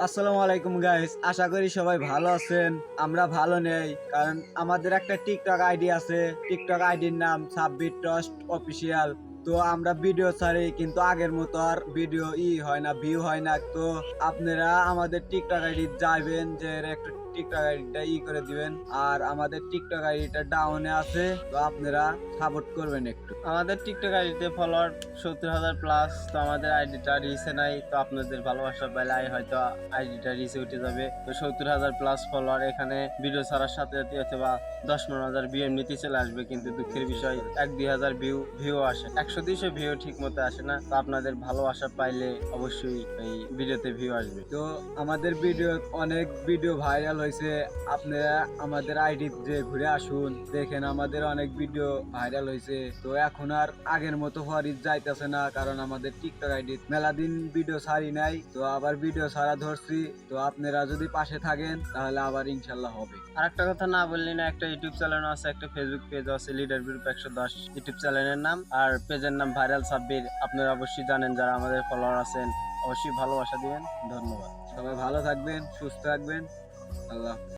আসসালামু আলাইকুম গাইস, আশা করি সবাই ভালো আছেন। আমরা ভালো নেই, কারণ আমাদের একটা টিকটক আইডি আছে। টিকটক আইডির নাম সাব্বির টস্ট অফিসিয়াল। তো আমরা ভিডিও ছাড়ি, কিন্তু আগের মতো আর ভিডিও হয় না, ভিউ হয় না। তো আপনারা আমাদের টিকটক আইডি যাবেন, যে একটা টিকটক আইডিটা করে দিবেন। আর আমাদের টিকটক আইডিটা ডাউনে আছে, তো আপনারা সাপোর্ট করবেন একটু। আমাদের টিকটক আইডিতে ফলোয়ার 70,000 প্লাস। তো আমাদের আইডিটা রিচে নাই, তো আপনাদের ভালোবাসা পেলে হয়তো আইডিটা রিচে উঠে যাবে। তো 70,000 প্লাস ফলোয়ার, এখানে ভিডিও ছাড়ার সাথে সাথে অথবা 10-15,000 ভিউ এমনিতেই চলে আসবে, কিন্তু দুঃখের বিষয় 1-2 হাজার ভিউ আসে, 100-200 ভিউ ঠিক মতো আসে না। তো আপনাদের ভালোবাসা পাইলে অবশ্যই এই ভিডিওতে ভিউ আসবে। তো আমাদের অনেক ভিডিও ভাইরাল হয়েছে। আপনারা আমাদের আইডি যে ঘুরে আসুন, দেখেন আমাদের অনেক ভিডিও ভাইরাল হয়েছে। তো এখন আর আগের মতো হওয়ার যাইতেছে না, কারণ আমাদের টিকটক আইডি মেলা দিন ভিডিও ছাড়ি নাই, তো আবার ভিডিও ছাড়া ধরছি। তো আপনারা যদি পাশে থাকেন তাহলে আবার ইনশাল্লাহ হবে। আর একটা কথা না বললি না, একটা ইউটিউব চ্যানেল আছে, একটা ফেসবুক পেজ আছে, লিডার গ্রুপ 110 ইউটিউব চ্যানেলের নাম, আর পেজের নাম ভাইরাল সাব্বির। আপনারা অবশ্যই জানেন, যারা আমাদের ফলোয়ার আছেন অবশ্যই ভালোবাসা দিবেন। ধন্যবাদ। সবাই ভালো থাকবেন, সুস্থ থাকবেন। আল্লাহ হাফেজ।